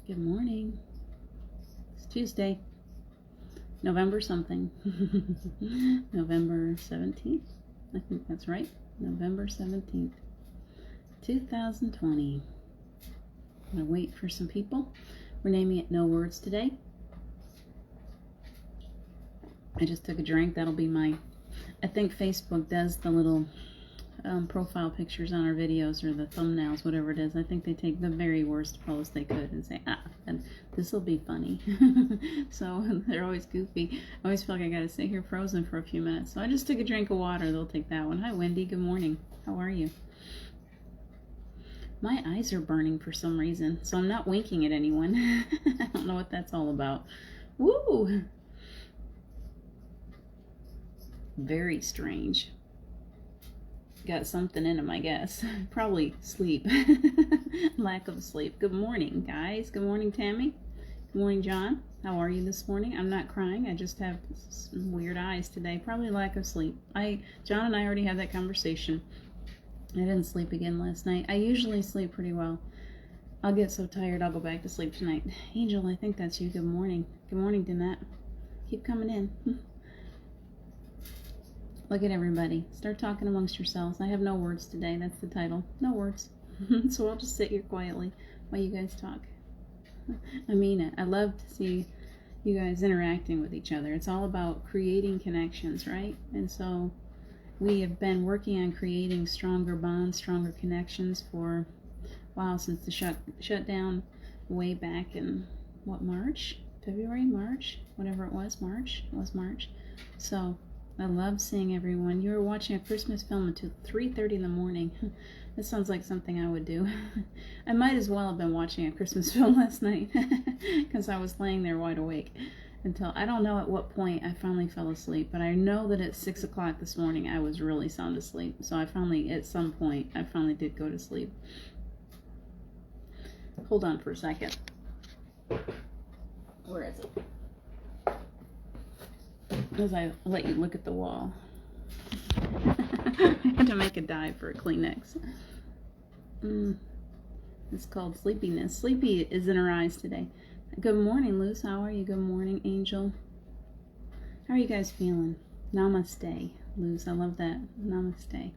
Good morning. It's Tuesday, November something. November 17th. I think that's right. November 17th, 2020. I'm going to wait for some people. We're naming it No Words today. I just took a drink. That'll be I think Facebook does the little profile pictures on our videos or the thumbnails, whatever it is. I think they take the very worst pose they could and say, and this will be funny. So they're always goofy. I always feel like I gotta sit here frozen for a few minutes. So I just took a drink of water. They'll take that one. Hi, Wendy. Good morning. How are you? My eyes are burning for some reason, so I'm not winking at anyone. I don't know what that's all about. Woo! Very strange. Got something in them, I guess. Probably sleep. Lack of sleep. Good morning, guys. Good morning, Tammy. Good morning, John. How are you this morning? I'm not crying. I just have some weird eyes today. Probably lack of sleep. John and I already had that conversation. I didn't sleep again last night. I usually sleep pretty well. I'll get so tired I'll go back to sleep tonight. Angel, I think that's you. Good morning. Good morning, Danette. Keep coming in. Look at everybody. Start talking amongst yourselves. I have no words today. That's the title. No words. So I'll just sit here quietly while you guys talk. I mean it. I love to see you guys interacting with each other. It's all about creating connections, right? And so we have been working on creating stronger bonds, stronger connections for a while, since the shutdown way back in, March? February? March? Whatever it was. March? It was March. So I love seeing everyone. You were watching a Christmas film until 3:30 in the morning. That sounds like something I would do. I might as well have been watching a Christmas film last night because I was laying there wide awake until, I don't know at what point I finally fell asleep, but I know that at 6 o'clock this morning I was really sound asleep. So at some point, I finally did go to sleep. Hold on for a second. Where is it? As I let you look at the wall. I had to make a dive for a Kleenex. It's called sleepiness. Sleepy is in her eyes today. Good morning, Luz. How are you? Good morning, Angel. How are you guys feeling? Namaste, Luz. I love that. Namaste.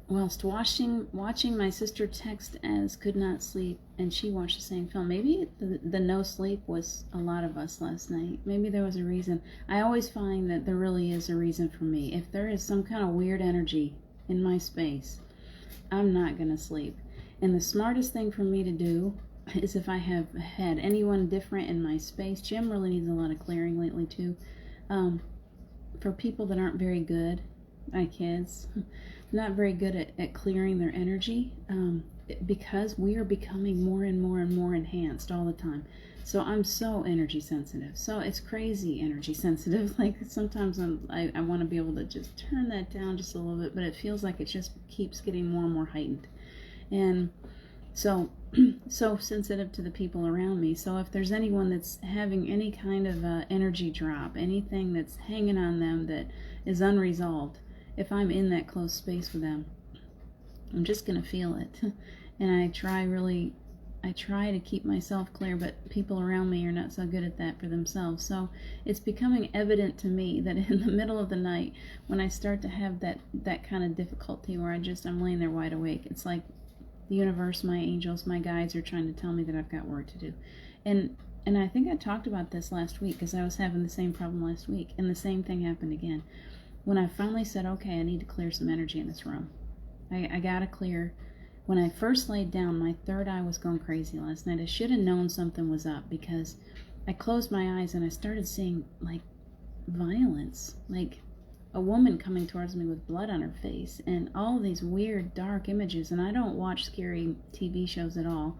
Whilst watching my sister text as could not sleep, and she watched the same film. Maybe the no sleep was a lot of us last night. Maybe there was a reason. I always find that there really is a reason for me. If there is some kind of weird energy in my space, I'm not going to sleep. And the smartest thing for me to do is, if I have had anyone different in my space, Jim really needs a lot of clearing lately too, for people that aren't very good, my kids, not very good at clearing their energy, because we are becoming more and more and more enhanced all the time. So I'm so energy sensitive. So it's crazy energy sensitive. Like sometimes I want to be able to just turn that down just a little bit, but it feels like it just keeps getting more and more heightened. And so sensitive to the people around me. So if there's anyone that's having any kind of energy drop, anything that's hanging on them that is unresolved, if I'm in that close space with them, I'm just going to feel it. And I try to keep myself clear, but people around me are not so good at that for themselves. So it's becoming evident to me that in the middle of the night, when I start to have that kind of difficulty where I'm laying there wide awake, it's like the universe, my angels, my guides are trying to tell me that I've got work to do. And I think I talked about this last week, because I was having the same problem last week, and the same thing happened again. When I finally said, okay, I need to clear some energy in this room. I gotta clear. When I first laid down, my third eye was going crazy last night. I should have known something was up, because I closed my eyes and I started seeing like violence, like a woman coming towards me with blood on her face, and all these weird dark images. And I don't watch scary TV shows at all.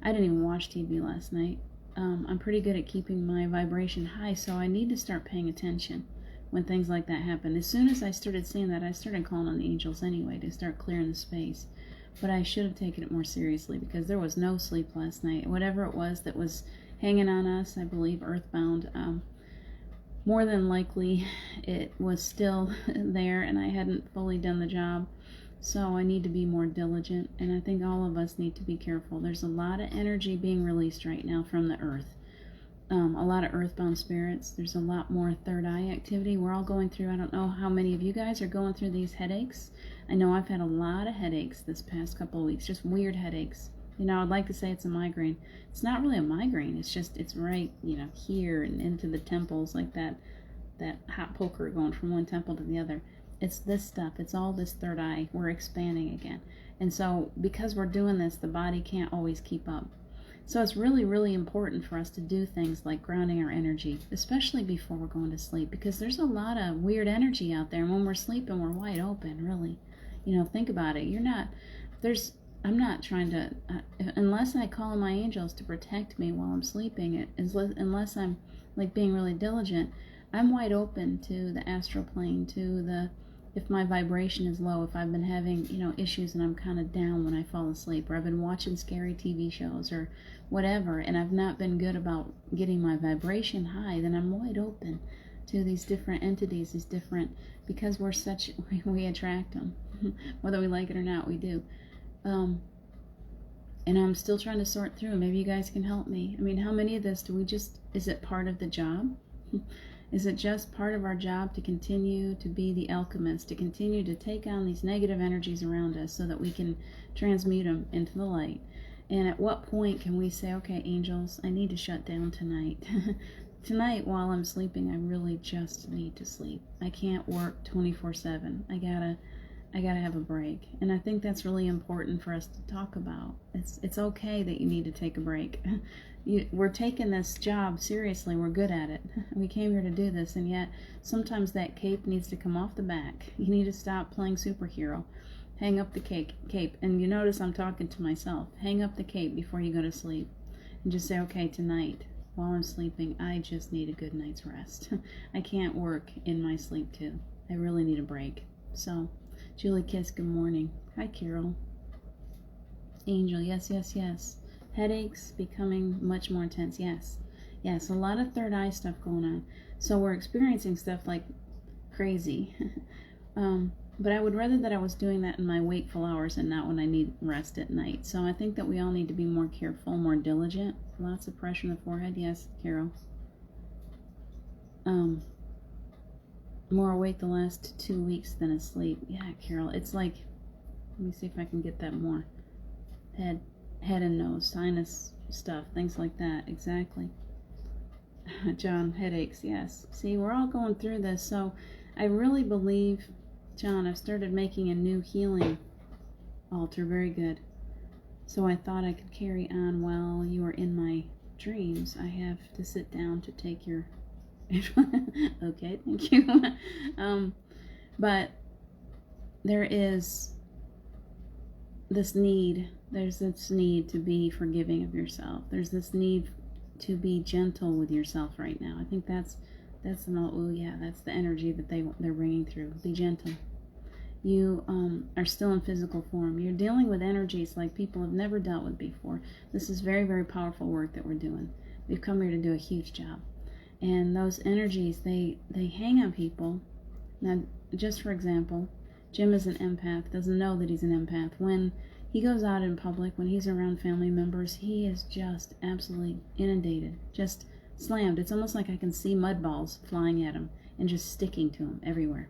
I didn't even watch TV last night. I'm pretty good at keeping my vibration high, so I need to start paying attention when things like that happen. As soon as I started seeing that, I started calling on the angels anyway to start clearing the space. But I should have taken it more seriously, because there was no sleep last night. Whatever it was that was hanging on us, I believe earthbound, more than likely it was still there, and I hadn't fully done the job. So I need to be more diligent, and I think all of us need to be careful. There's a lot of energy being released right now from the earth. A lot of earthbound spirits. There's a lot more third eye activity. We're all going through, I don't know how many of you guys are going through these headaches. I know I've had a lot of headaches this past couple of weeks, just weird headaches. I'd like to say it's a migraine. It's not really a migraine. It's right, here and into the temples, like that hot poker going from one temple to the other. It's this stuff. It's all this third eye. We're expanding again. And so because we're doing this, the body can't always keep up. So it's really, really important for us to do things like grounding our energy, especially before we're going to sleep, because there's a lot of weird energy out there. And when we're sleeping, we're wide open, really. Think about it. I'm not trying to, unless I call on my angels to protect me while I'm sleeping, unless I'm like being really diligent, I'm wide open to the astral plane, if my vibration is low, if I've been having, issues and I'm kind of down when I fall asleep, or I've been watching scary TV shows or whatever, and I've not been good about getting my vibration high, then I'm wide open to these different entities, because we attract them. Whether we like it or not, we do. And I'm still trying to sort through. Maybe you guys can help me. I mean, how many of this is it part of the job? Is it just part of our job to continue to be the alchemist, to continue to take on these negative energies around us so that we can transmute them into the light? And at what point can we say, okay, angels, I need to shut down tonight. Tonight, while I'm sleeping, I really just need to sleep. I can't work 24/7. I gotta have a break. And I think that's really important for us to talk about. It's okay that you need to take a break. We're taking this job seriously. We're good at it. We came here to do this, and yet sometimes that cape needs to come off the back. You need to stop playing superhero. Hang up the cape. And you notice I'm talking to myself. Hang up the cape before you go to sleep. And just say, okay, tonight, while I'm sleeping, I just need a good night's rest. I can't work in my sleep too. I really need a break. So, Julie Kiss, good morning. Hi, Carol. Angel, yes, yes, yes. Headaches becoming much more intense. Yes. A lot of third eye stuff going on. So we're experiencing stuff like crazy. But I would rather that I was doing that in my wakeful hours and not when I need rest at night. So I think that we all need to be more careful, more diligent. Lots of pressure in the forehead. Yes, Carol. More awake the last 2 weeks than asleep. Yeah, Carol. It's like, let me see if I can get that more. Head and nose, sinus stuff, things like that. Exactly. John, headaches, yes. See, we're all going through this. So I really believe, John, I've started making a new healing altar. Very good. So I thought I could carry on while you are in my dreams. I have to sit down to take your... Okay, thank you. But there is this need. There's this need to be forgiving of yourself. There's this need to be gentle with yourself right now. I think that's the energy that they're bringing through. Be gentle. You are still in physical form. You're dealing with energies like people have never dealt with before. This is very, very powerful work that we're doing. We've come here to do a huge job. And those energies, they hang on people. Now, just for example, Jim is an empath, doesn't know that he's an empath. When he goes out in public, when he's around family members, he is just absolutely inundated, just slammed. It's almost like I can see mud balls flying at him and just sticking to him everywhere.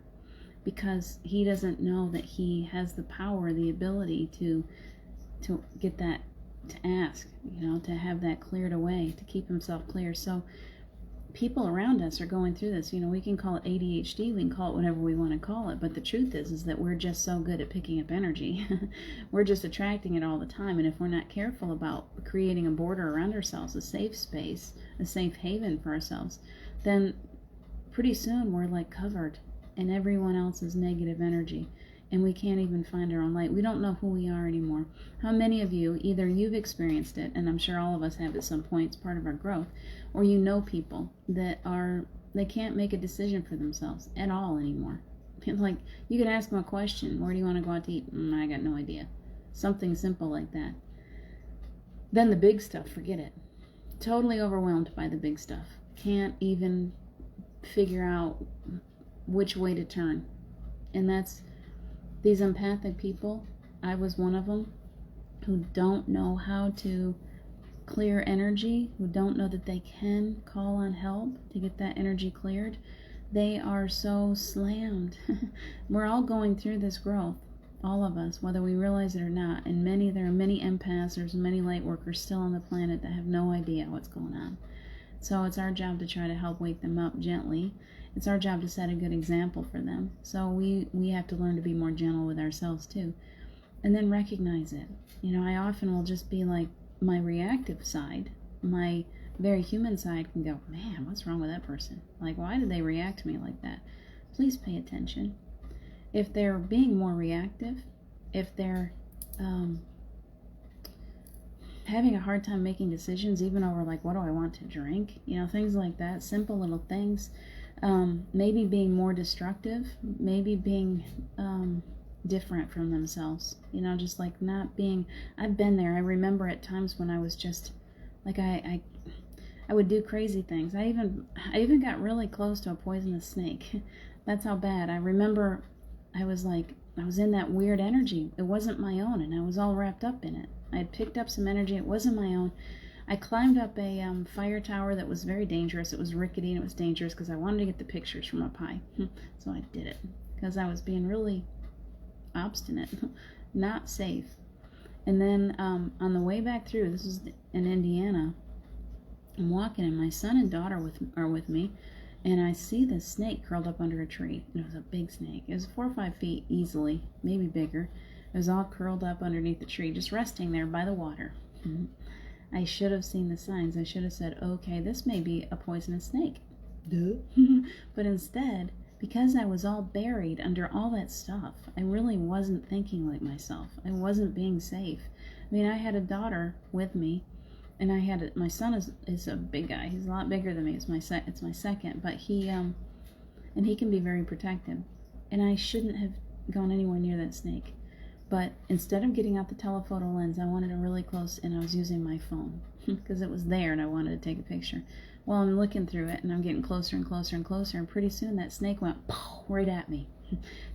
Because he doesn't know that he has the power, the ability to get that, to ask, to have that cleared away, to keep himself clear. So people around us are going through this. We can call it ADHD, we can call it whatever we want to call it, but the truth is that we're just so good at picking up energy. We're just attracting it all the time, and if we're not careful about creating a border around ourselves, a safe space, a safe haven for ourselves, then pretty soon we're like covered in everyone else's negative energy, and we can't even find our own light. We don't know who we are anymore. How many of you, either you've experienced it, and I'm sure all of us have at some point, it's part of our growth, or you know people that they can't make a decision for themselves at all anymore. Like, you can ask them a question, where do you want to go out to eat? I got no idea. Something simple like that. Then the big stuff, forget it. Totally overwhelmed by the big stuff. Can't even figure out which way to turn. And that's These empathic people, I was one of them, who don't know how to clear energy, who don't know that they can call on help to get that energy cleared. They are so slammed. We're all going through this growth, all of us, whether we realize it or not. And there are many empaths, there's many light workers still on the planet that have no idea what's going on. So it's our job to try to help wake them up gently. It's our job to set a good example for them. So we have to learn to be more gentle with ourselves too. And then recognize it. I often will just be like, my reactive side, my very human side can go, man, what's wrong with that person? Like, why did they react to me like that? Please pay attention. If they're being more reactive, if they're having a hard time making decisions, even over like, what do I want to drink? Things like that, simple little things. Maybe being more destructive, maybe being different from themselves, just like not being. I've been there. I remember at times when I was just like, I would do crazy things. I even got really close to a poisonous snake. That's how bad. I remember I was in that weird energy. It wasn't my own, and I was all wrapped up in it. I had picked up some energy. It wasn't my own. I climbed up a fire tower that was very dangerous. It was rickety and it was dangerous because I wanted to get the pictures from up high. So I did it because I was being really obstinate, not safe. And then on the way back through, this is in Indiana, I'm walking and my son and daughter are with me, and I see this snake curled up under a tree. And it was a big snake. It was 4 or 5 feet easily, maybe bigger. It was all curled up underneath the tree, just resting there by the water. I should have seen the signs. I should have said, okay, this may be a poisonous snake. Duh. But instead, because I was all buried under all that stuff, I really wasn't thinking like myself. I wasn't being safe. I mean, I had a daughter with me, and my son is a big guy. He's a lot bigger than me. It's my second, but he can be very protective. And I shouldn't have gone anywhere near that snake. But instead of getting out the telephoto lens, I wanted a really close, and I was using my phone because it was there and I wanted to take a picture. Well, I'm looking through it and I'm getting closer and closer and closer, and pretty soon that snake went right at me.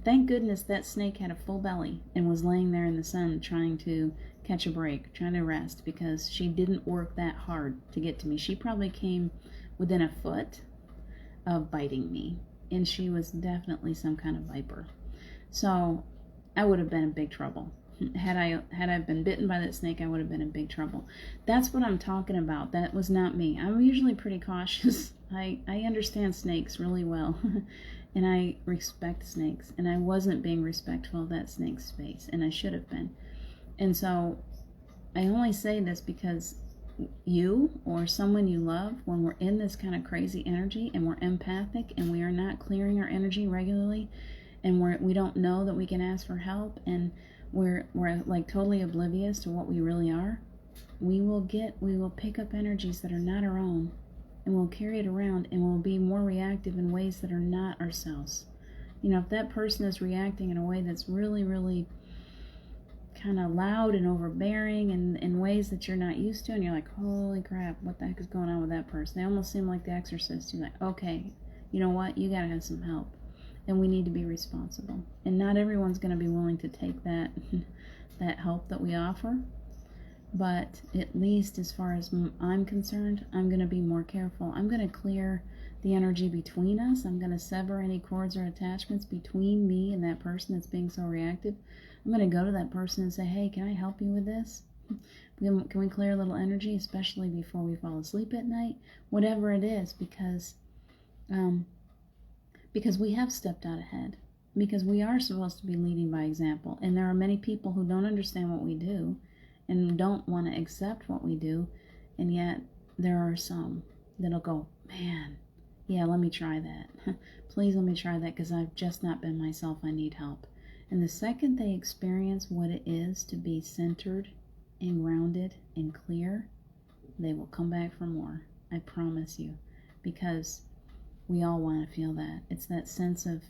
Thank goodness that snake had a full belly and was laying there in the sun trying to catch a break, trying to rest, because she didn't work that hard to get to me. She probably came within a foot of biting me, and she was definitely some kind of viper. So I would have been in big trouble. Had I been bitten by that snake, I would have been in big trouble. That's what I'm talking about. That was not me. I'm usually pretty cautious. I understand snakes really well, and I respect snakes, and I wasn't being respectful of that snake's space, and I should have been. And so I only say this because you or someone you love, when we're in this kind of crazy energy and we're empathic and we are not clearing our energy regularly, and we don't know that we can ask for help, and we're like totally oblivious to what we really are, we will pick up energies that are not our own, and we'll carry it around, and we'll be more reactive in ways that are not ourselves. If that person is reacting in a way that's really, really kind of loud and overbearing and in ways that you're not used to, and you're like, holy crap, what the heck is going on with that person? They almost seem like the Exorcist. You're like, okay, you know what? You gotta have some help. And we need to be responsible. And not everyone's going to be willing to take that help that we offer. But at least as far as I'm concerned, I'm going to be more careful. I'm going to clear the energy between us. I'm going to sever any cords or attachments between me and that person that's being so reactive. I'm going to go to that person and say, hey, can I help you with this? Can we clear a little energy, especially before we fall asleep at night? Whatever it is, because we have stepped out ahead, because we are supposed to be leading by example. And there are many people who don't understand what we do and don't want to accept what we do, and yet there are some that'll go, man, yeah, let me try that. Please let me try that, because I've just not been myself. I need help. And the second they experience what it is to be centered and grounded and clear, they will come back for more. I promise you, because we all want to feel that. It's that sense of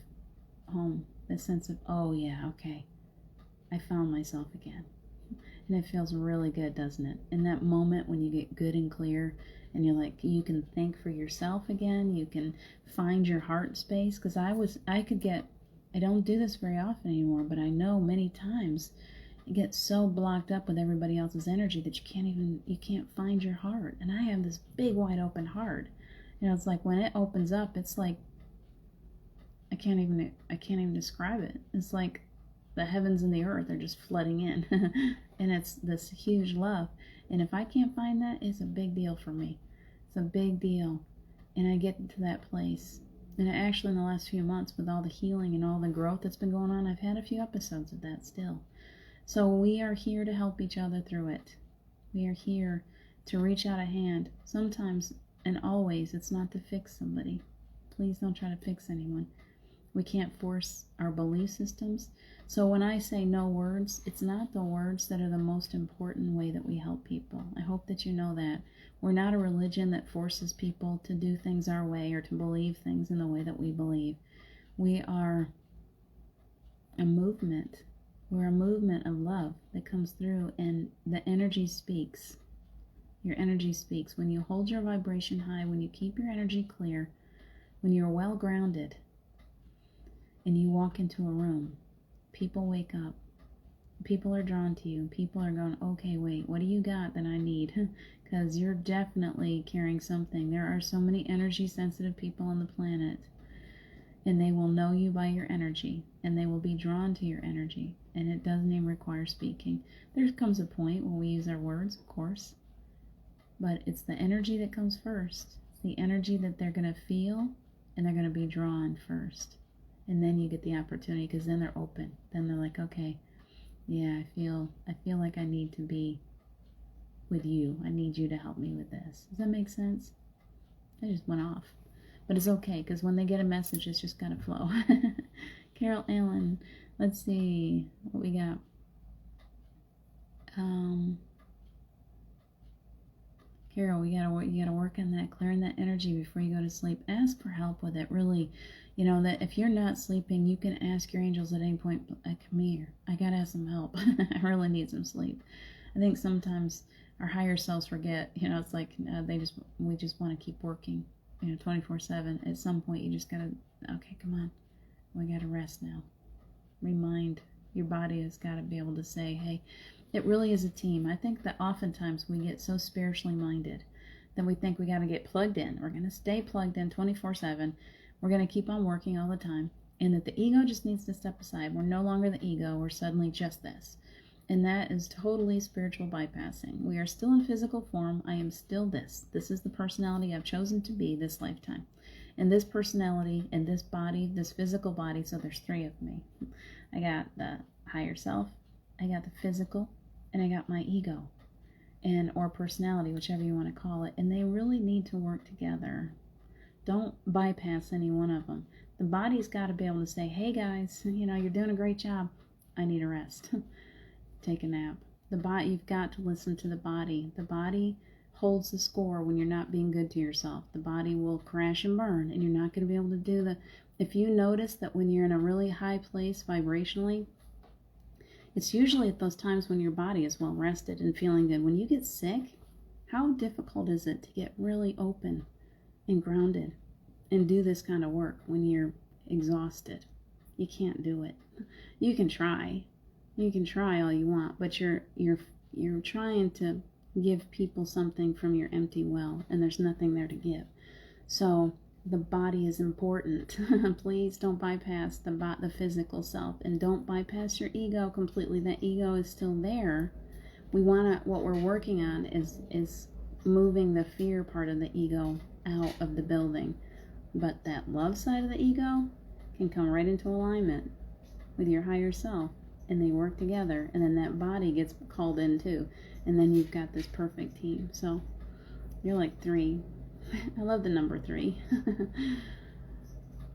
home, that sense of, oh yeah, okay, I found myself again. And it feels really good, doesn't it? In that moment when you get good and clear, and you're like, you can think for yourself again, you can find your heart space. Because I could get I don't do this very often anymore, but I know many times you get so blocked up with everybody else's energy that you can't find your heart. And I have this big wide open heart. It's like when it opens up, it's like I can't even describe it. It's like the heavens and the earth are just flooding in. And it's this huge love. And if I can't find that, it's a big deal for me. It's a big deal. And I get to that place. And actually in the last few months, with all the healing and all the growth that's been going on, I've had a few episodes of that still. So we are here to help each other through it. We are here to reach out a hand. Sometimes and always, it's not to fix somebody. Please don't try to fix anyone. We can't force our belief systems. So when I say no words, it's not the words that are the most important way that we help people. I hope that you know that. We're not a religion that forces people to do things our way or to believe things in the way that we believe. We are a movement. We're a movement of love that comes through, and the energy speaks. Your energy speaks. When you hold your vibration high, when you keep your energy clear, when you're well grounded, and you walk into a room, people wake up. People are drawn to you. People are going, okay, wait, what do you got that I need? Because you're definitely carrying something. There are so many energy sensitive people on the planet, and they will know you by your energy, and they will be drawn to your energy, and it doesn't even require speaking. There comes a point when we use our words, of course, but it's the energy that comes first. It's the energy that they're going to feel, and they're going to be drawn first. And then you get the opportunity, because then they're open. Then they're like, okay, yeah, I feel like I need to be with you. I need you to help me with this. Does that make sense? I just went off. But it's okay, because when they get a message, it's just got to flow. Carol Allen, let's see what we got. Carol, you gotta work on that, clearing that energy before you go to sleep. Ask for help with it, really. That if you're not sleeping, you can ask your angels at any point, come here, I gotta have some help. I really need some sleep. I think sometimes our higher selves forget, it's like we just want to keep working, 24/7. At some point, you just gotta, okay, come on, we gotta rest now. Remind your body has got to be able to say, hey, it really is a team. I think that oftentimes we get so spiritually minded that we think we got to get plugged in. We're going to stay plugged in 24/7. We're going to keep on working all the time. And that the ego just needs to step aside. We're no longer the ego. We're suddenly just this. And that is totally spiritual bypassing. We are still in physical form. I am still this. This is the personality I've chosen to be this lifetime. And this personality and this body, this physical body, so there's 3 of me. I got the higher self, I got the physical, and I got my ego, or personality, whichever you want to call it. And they really need to work together. Don't bypass any one of them. The body's got to be able to say, hey guys, you're doing a great job. I need a rest. Take a nap. You've got to listen to the body. The body holds the score when you're not being good to yourself. The body will crash and burn, and you're not going to be able to do if you notice that when you're in a really high place vibrationally, it's usually at those times when your body is well rested and feeling good. When you get sick, how difficult is it to get really open and grounded and do this kind of work when you're exhausted? You can't do it. You can try all you want, but you're trying to give people something from your empty well, and there's nothing there to give. So the body is important. Please don't bypass the physical self, and don't bypass your ego completely. That ego is still there. What we're working on is moving the fear part of the ego out of the building. But that love side of the ego can come right into alignment with your higher self, and they work together, and then that body gets called in too, and then you've got this perfect team. So you're like 3. I love the number 3.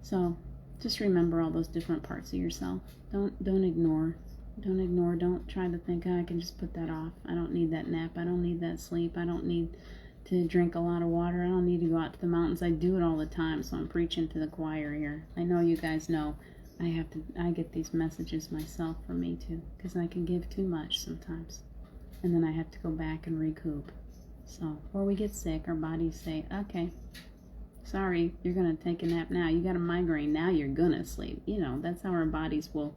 So just remember all those different parts of yourself. Don't ignore. Don't try to think, I can just put that off. I don't need that nap. I don't need that sleep. I don't need to drink a lot of water. I don't need to go out to the mountains. I do it all the time, so I'm preaching to the choir here. I know you guys know I get these messages myself for me too, because I can give too much sometimes, and then I have to go back and recoup. So, or we get sick, our bodies say, okay, Sorry, you're going to take a nap now. You got a migraine, now you're going to sleep. You know, that's how our bodies will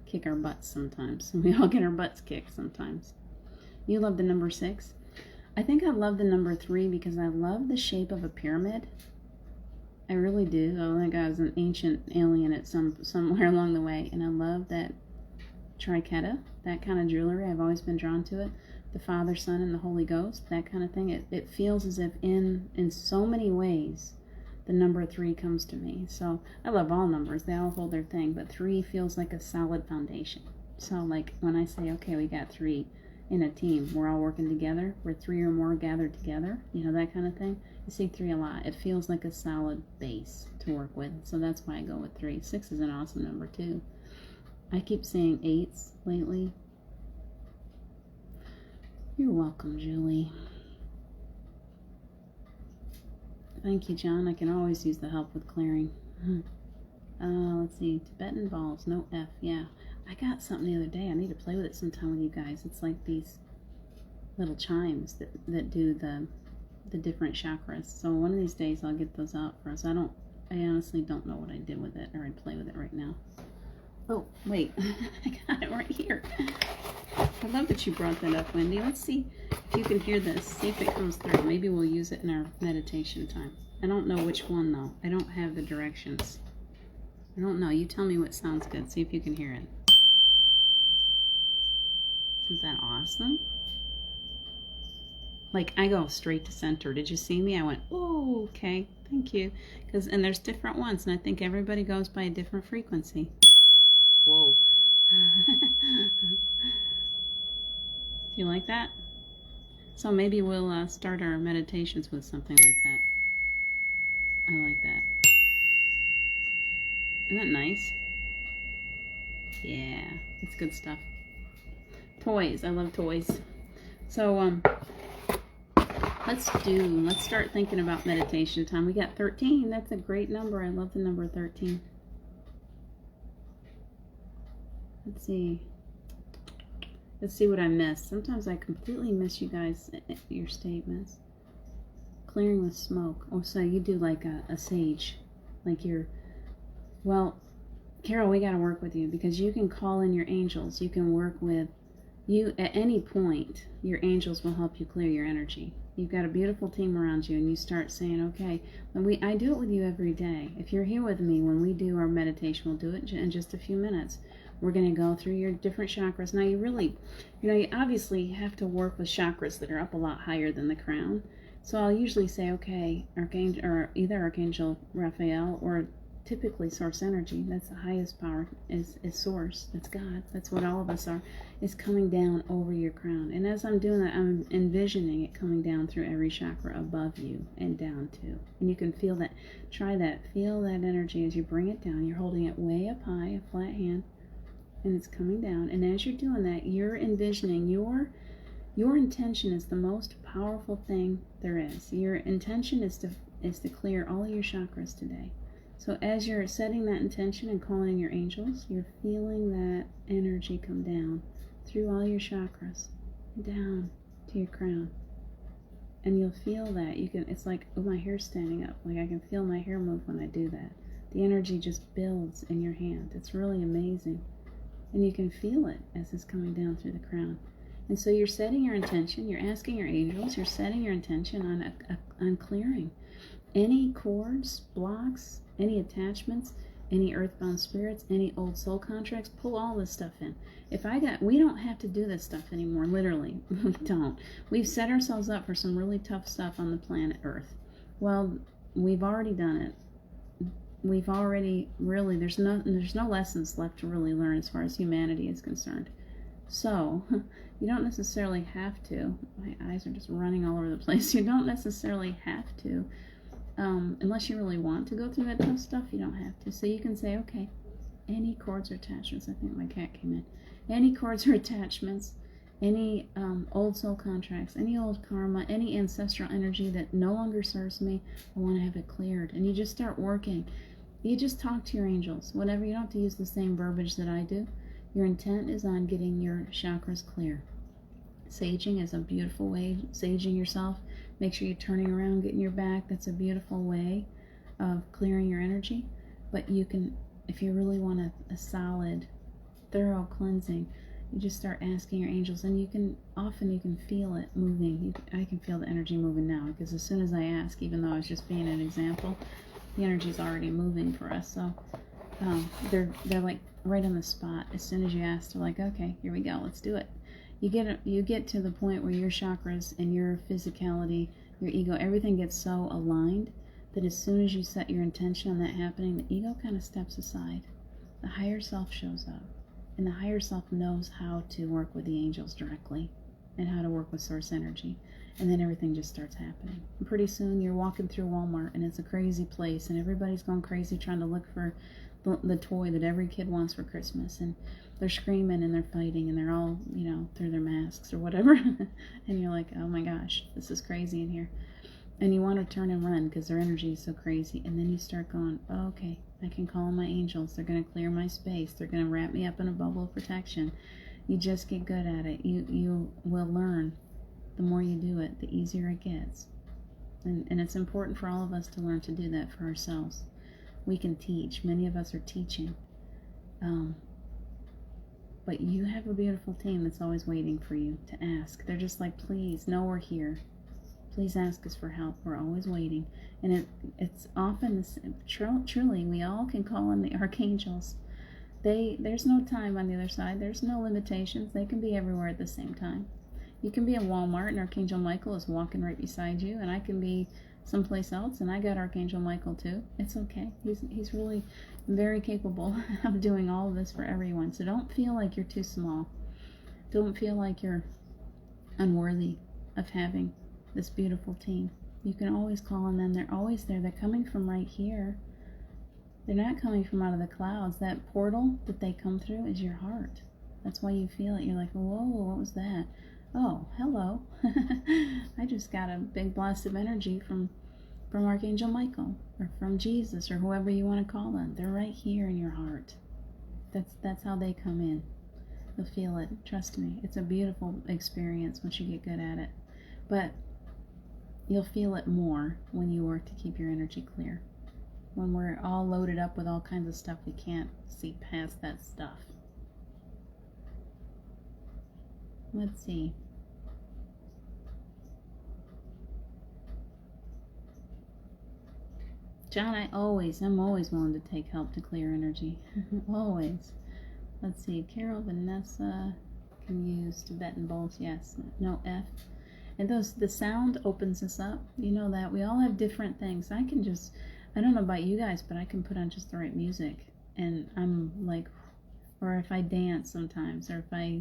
kick our butts sometimes. We all get our butts kicked sometimes. You love the number 6. I think I love the number 3 because I love the shape of a pyramid. I really do. I think I was an ancient alien at somewhere along the way, and I love that triqueta, that kind of jewelry. I've always been drawn to it. The Father, Son, and the Holy Ghost, that kind of thing. It feels as if in so many ways the number 3 comes to me. So I love all numbers. They all hold their thing, but 3 feels like a solid foundation. So like when I say, okay, we got 3 in a team, we're all working together, we're 3 or more gathered together, you know, that kind of thing. I see 3 a lot. It feels like a solid base to work with. So that's why I go with 3. 6 is an awesome number too. I keep saying 8s lately. You're welcome, Julie. Thank you, John. I can always use the help with clearing. Let's see. Tibetan balls, no F. Yeah. I got something the other day. I need to play with it sometime with you guys. It's like these little chimes that do the different chakras. So one of these days I'll get those out for us. I honestly don't know what I did with it, or I'd play with it right now. Oh, wait. I got it right here. I love that you brought that up, Wendy. Let's see if you can hear this. See if it comes through. Maybe we'll use it in our meditation time. I don't know which one, though. I don't have the directions. I don't know. You tell me what sounds good. See if you can hear it. Isn't that awesome? Like, I go straight to center. Did you see me? I went, oh, okay. Thank you. And there's different ones, and I think everybody goes by a different frequency. Whoa. Do you like that? So maybe we'll start our meditations with something like that. I like that. Isn't that nice? Yeah, it's good stuff. Toys. I love toys. So, let's start thinking about meditation time. We got 13. That's a great number. I love the number 13. Let's see what I missed. Sometimes I completely miss you guys, your statements. Clearing with smoke. Oh, so you do like a sage. Like well, Carol, we got to work with you because you can call in your angels. You can work with you at any point. Your angels will help you clear your energy. You've got a beautiful team around you, and you start saying, okay, I do it with you every day. If you're here with me when we do our meditation, we'll do it in just a few minutes. We're going to go through your different chakras. Now, you obviously have to work with chakras that are up a lot higher than the crown. So I'll usually say, okay, Archangel, or either Archangel Raphael or typically Source Energy. That's the highest power, is Source. That's God. That's what all of us are, is coming down over your crown. And as I'm doing that, I'm envisioning it coming down through every chakra above you and down too. And you can feel that. Try that. Feel that energy as you bring it down. You're holding it way up high, a flat hand. And it's coming down, and as you're doing that, you're envisioning your intention is the most powerful thing there is. Your intention is to clear all of your chakras today. So as you're setting that intention and calling in your angels, you're feeling that energy come down through all your chakras, down to your crown, and you'll feel that. It's like, oh, my hair's standing up. Like I can feel my hair move when I do that. The energy just builds in your hand. It's really amazing. And you can feel it as it's coming down through the crown. And so you're setting your intention, you're asking your angels, you're setting your intention on clearing any cords, blocks, any attachments, any earthbound spirits, any old soul contracts. Pull all this stuff in. We don't have to do this stuff anymore, literally. We don't. We've set ourselves up for some really tough stuff on the planet Earth. Well, we've already done it. We've already there's no lessons left to really learn as far as humanity is concerned. So you don't necessarily have to. My eyes are just running all over the place. You don't necessarily have to, unless you really want to go through that tough stuff. You don't have to. So you can say, okay, any cords or attachments. I think my cat came in. Any cords or attachments, any old soul contracts, any old karma, any ancestral energy that no longer serves me, I want to have it cleared. And you just start working. You just talk to your angels. Whatever, you don't have to use the same verbiage that I do. Your intent is on getting your chakras clear. Saging is a beautiful way. Saging yourself. Make sure you're turning around, getting your back. That's a beautiful way of clearing your energy. But you can, if you really want a solid, thorough cleansing, you just start asking your angels, and you can feel it moving. I can feel the energy moving now, because as soon as I ask, even though I was just being an example, the energy is already moving for us. So they're like right on the spot. As soon as you ask, they're like, okay, here we go, let's do it. You get to the point where your chakras and your physicality, your ego, everything gets so aligned that as soon as you set your intention on that happening, the ego kind of steps aside. The higher self shows up. And the higher self knows how to work with the angels directly and how to work with source energy. And then everything just starts happening. And pretty soon you're walking through Walmart and it's a crazy place and everybody's going crazy trying to look for the toy that every kid wants for Christmas. And they're screaming and they're fighting and they're all, through their masks or whatever. And you're like, oh my gosh, this is crazy in here. And you want to turn and run because their energy is so crazy. And then you start going, oh, okay, I can call on my angels. They're going to clear my space. They're going to wrap me up in a bubble of protection. You just get good at it. You will learn. The more you do it, the easier it gets. And it's important for all of us to learn to do that for ourselves. We can teach. Many of us are teaching. But you have a beautiful team that's always waiting for you to ask. They're just like, please, know we're here. Please ask us for help. We're always waiting. And it's often, truly, we all can call on the archangels. There's no time on the other side. There's no limitations. They can be everywhere at the same time. You can be in Walmart and Archangel Michael is walking right beside you, and I can be someplace else and I got Archangel Michael too. It's okay. He's really very capable of doing all of this for everyone. So don't feel like you're too small. Don't feel like you're unworthy of having this beautiful team. You can always call on them. They're always there. They're coming from right here. They're not coming from out of the clouds. That portal that they come through is your heart. That's why you feel it. You're like, whoa, what was that? Oh, hello. I just got a big blast of energy from Archangel Michael or from Jesus or whoever you want to call them. They're right here in your heart. That's how they come in. You'll feel it. Trust me. It's a beautiful experience once you get good at it. But you'll feel it more when you work to keep your energy clear. When we're all loaded up with all kinds of stuff, we can't see past that stuff. Let's see. John, I'm always willing to take help to clear energy. Always. Let's see. Carol, Vanessa can use Tibetan bowls. Yes. No F. And the sound opens us up. You know that. We all have different things. I don't know about you guys, but I can put on just the right music. And I'm like, or if I dance sometimes, or if I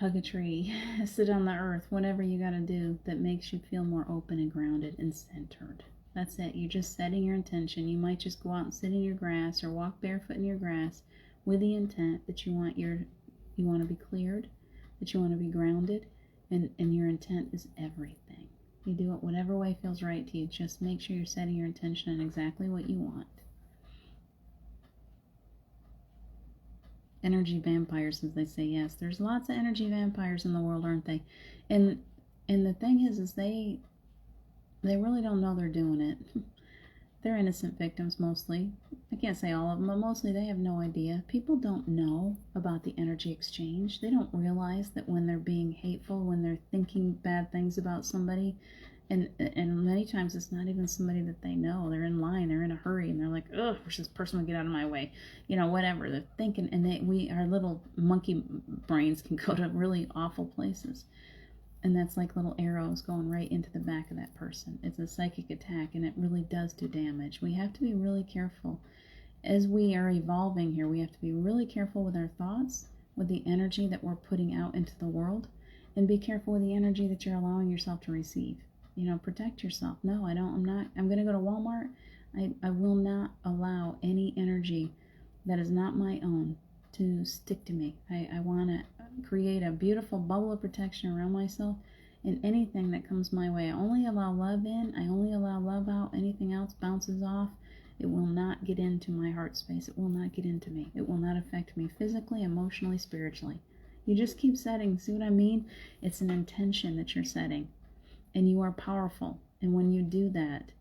hug a tree, sit on the earth, whatever you got to do that makes you feel more open and grounded and centered. That's it. You're just setting your intention. You might just go out and sit in your grass or walk barefoot in your grass with the intent that you want to be cleared, that you want to be grounded, and your intent is everything. You do it whatever way feels right to you. Just make sure you're setting your intention on exactly what you want. Energy vampires, as they say. Yes, there's lots of energy vampires in the world, aren't they? And the thing is they really don't know they're doing it. They're innocent victims mostly. I can't say all of them, but mostly they have no idea. People don't know about the energy exchange. They don't realize that when they're being hateful, when they're thinking bad things about somebody, and many times it's not even somebody that they know. They're in line, they're in a hurry, and they're like, ugh, wish this person would get out of my way. Whatever. They're thinking, and our little monkey brains can go to really awful places. And that's like little arrows going right into the back of that person. It's a psychic attack, and it really does do damage. We have to be really careful. As we are evolving here, we have to be really careful with our thoughts, with the energy that we're putting out into the world, and be careful with the energy that you're allowing yourself to receive. Protect yourself. No, I'm going to go to Walmart. I will not allow any energy that is not my own to stick to me. I want to create a beautiful bubble of protection around myself in anything that comes my way. I only allow love in. I only allow love out. Anything else bounces off. It will not get into my heart space. It will not get into me. It will not affect me physically, emotionally, spiritually. You just keep setting. See what I mean? It's an intention that you're setting. And you are powerful. And when you do that,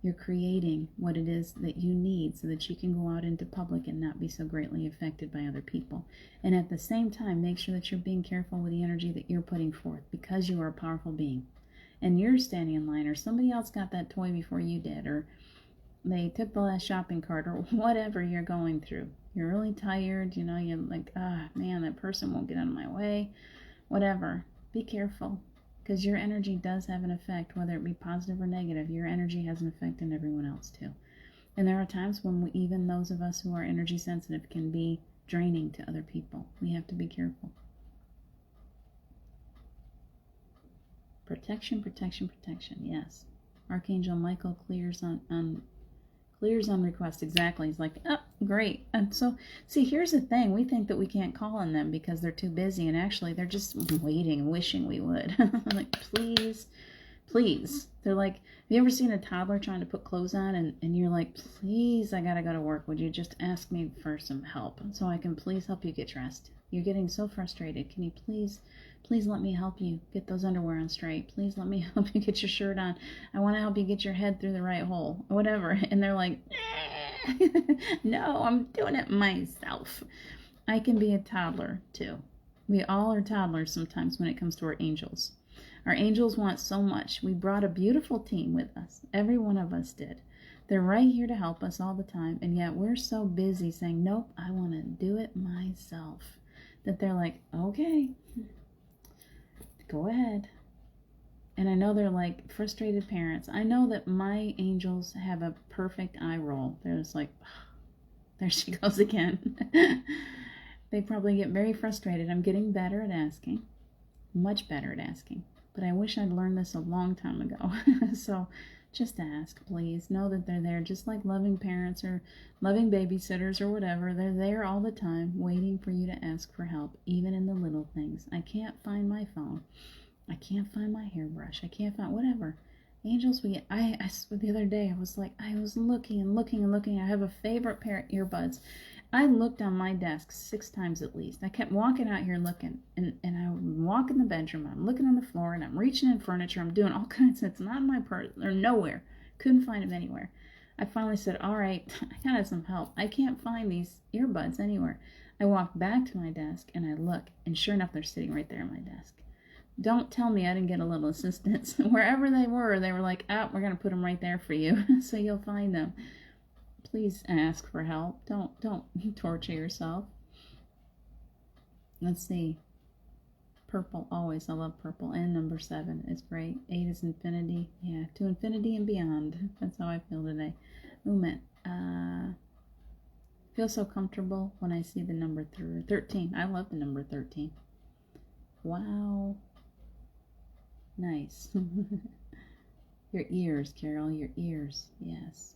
You're creating what it is that you need so that you can go out into public and not be so greatly affected by other people. And at the same time, make sure that you're being careful with the energy that you're putting forth, because you are a powerful being. And you're standing in line, or somebody else got that toy before you did, or they took the last shopping cart, or whatever you're going through. You're really tired, you're like, man, that person won't get out of my way. Whatever. Be careful, because your energy does have an effect, whether it be positive or negative. Your energy has an effect on everyone else too. And there are times when even those of us who are energy sensitive can be draining to other people. We have to be careful. Protection, protection, protection. Yes. Archangel Michael clears on request. Exactly. He's like, oh, great. And so, see, here's the thing. We think that we can't call on them because they're too busy, and actually they're just waiting, wishing we would. Like, please, please. They're like, have you ever seen a toddler trying to put clothes on, and you're like, please, I gotta go to work. Would you just ask me for some help so I can please help you get dressed? You're getting so frustrated. Can you please let me help you get those underwear on straight? Please let me help you get your shirt on. I want to help you get your head through the right hole, whatever. And they're like, no, I'm doing it myself. I can be a toddler too. We all are toddlers sometimes when it comes to our angels. Our angels want so much. We brought a beautiful team with us. Every one of us did. They're right here to help us all the time. And yet we're so busy saying, nope, I want to do it myself, that they're like, okay, go ahead. And I know they're like frustrated parents. I know that my angels have a perfect eye roll. They're just like, oh, there she goes again. They probably get very frustrated. I'm getting better at asking, much better at asking. But I wish I'd learned this a long time ago. So just ask, please. Know that they're there, just like loving parents or loving babysitters or whatever. They're there all the time waiting for you to ask for help, even in the little things. I can't find my phone. I can't find my hairbrush. I can't find whatever. Angels, the other day, I was looking and looking and looking. I have a favorite pair of earbuds. I looked on my desk 6 times at least. I kept walking out here looking, and I would walk in the bedroom. I'm looking on the floor, and I'm reaching in furniture. I'm doing all kinds of, it's not in my purse, or nowhere. Couldn't find them anywhere. I finally said, all right, I gotta have some help. I can't find these earbuds anywhere. I walked back to my desk, and I look, and sure enough, they're sitting right there on my desk. Don't tell me I didn't get a little assistance. Wherever they were like, we're going to put them right there for you, so you'll find them. Please ask for help. Don't torture yourself. Let's see. Purple, always. I love purple. And number 7 is great. 8 is infinity. Yeah, to infinity and beyond. That's how I feel today. Movement. Feel so comfortable when I see the number 13. I love the number 13. Wow. Nice. Your ears, Carol, your ears. Yes.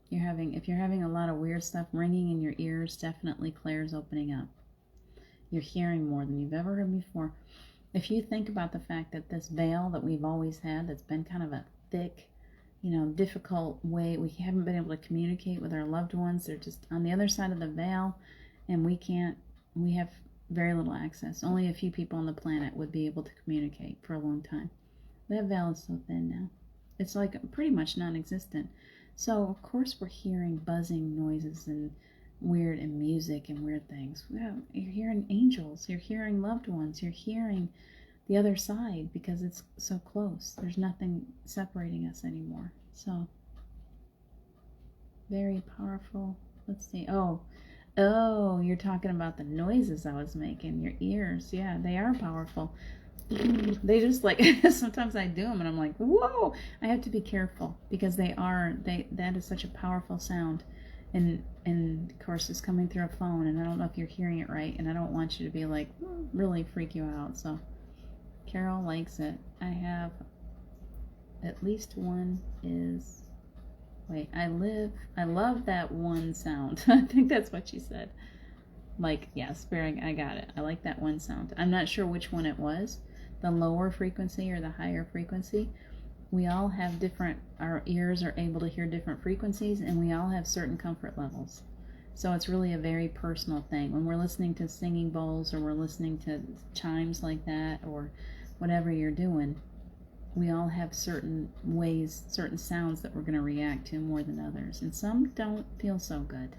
If you're having a lot of weird stuff ringing in your ears, definitely clairs opening up. You're hearing more than you've ever heard before. If you think about the fact that this veil that we've always had, that's been kind of a thick, difficult way, we haven't been able to communicate with our loved ones. They're just on the other side of the veil, and we have very little access. Only a few people on the planet would be able to communicate for a long time. That veil is so thin now. It's like pretty much non-existent. So, of course, we're hearing buzzing noises and weird and music and weird things. Yeah, you're hearing angels. You're hearing loved ones. You're hearing the other side because it's so close. There's nothing separating us anymore. So, very powerful. Let's see. Oh, you're talking about the noises I was making. Your ears. Yeah, they are powerful. They just like, sometimes I do them and I'm like, whoa, I have to be careful because that is such a powerful sound. And of course it's coming through a phone and I don't know if you're hearing it right, and I don't want you to be like, really freak you out. So Carol likes it. I have at least one is, wait, I love that one sound. I think that's what she said. Like, yes, I got it. I like that one sound. I'm not sure which one it was, the lower frequency or the higher frequency. We all have our ears are able to hear different frequencies, and we all have certain comfort levels. So it's really a very personal thing. When we're listening to singing bowls or we're listening to chimes like that or whatever you're doing, we all have certain ways, certain sounds that we're going to react to more than others. And some don't feel so good.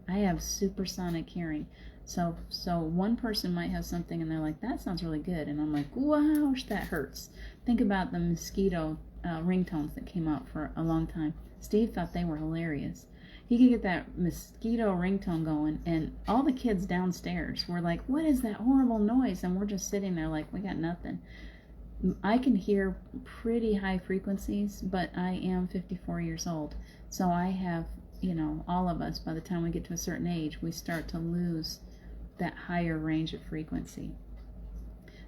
I have supersonic hearing. So one person might have something and they're like, that sounds really good. And I'm like, wow, that hurts. Think about the mosquito ringtones that came out for a long time. Steve thought they were hilarious. He could get that mosquito ringtone going, and all the kids downstairs were like, what is that horrible noise? And we're just sitting there like, we got nothing. I can hear pretty high frequencies, but I am 54 years old. So I have, all of us, by the time we get to a certain age, we start to lose that higher range of frequency.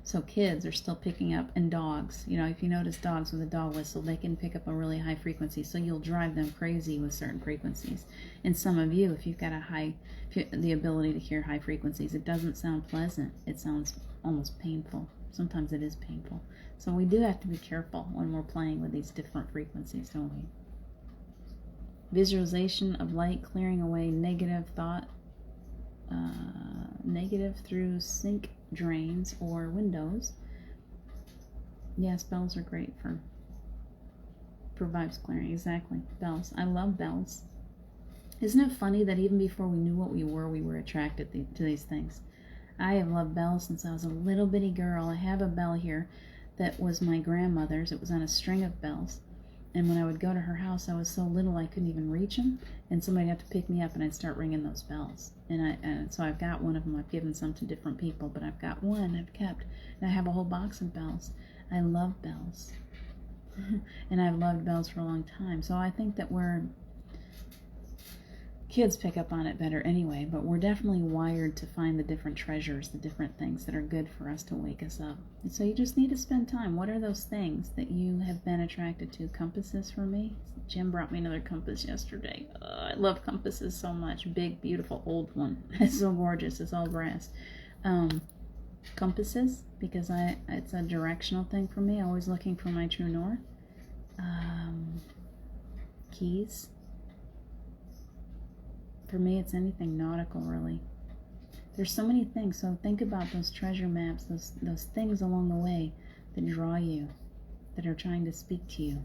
So kids are still picking up, and dogs, if you notice dogs with a dog whistle, they can pick up a really high frequency, so you'll drive them crazy with certain frequencies. And some of you, if you've got the ability to hear high frequencies, it doesn't sound pleasant. It sounds almost painful. Sometimes it is painful. So we do have to be careful when we're playing with these different frequencies, don't we? Visualization of light clearing away negative thought, negative through sink drains or windows. Yes, bells are great for vibes clearing. Exactly. Bells. I love bells. Isn't it funny that even before we knew what we were attracted to these things? I have loved bells since I was a little bitty girl. I have a bell here that was my grandmother's. It was on a string of bells. And when I would go to her house, I was so little I couldn't even reach them. And somebody had to pick me up, and I'd start ringing those bells. And so I've got one of them. I've given some to different people, but I've got one I've kept. And I have a whole box of bells. I love bells. And I've loved bells for a long time. So I think that kids pick up on it better anyway, but we're definitely wired to find the different treasures, the different things that are good for us to wake us up. And so you just need to spend time. What are those things that you have been attracted to? Compasses for me. Jim brought me another compass yesterday. I love compasses so much. Big, beautiful, old one. It's so gorgeous. It's all brass. Compasses, because it's a directional thing for me. Always looking for my true north. Keys. For me, it's anything nautical, really. There's so many things, so think about those treasure maps, those things along the way that draw you, that are trying to speak to you,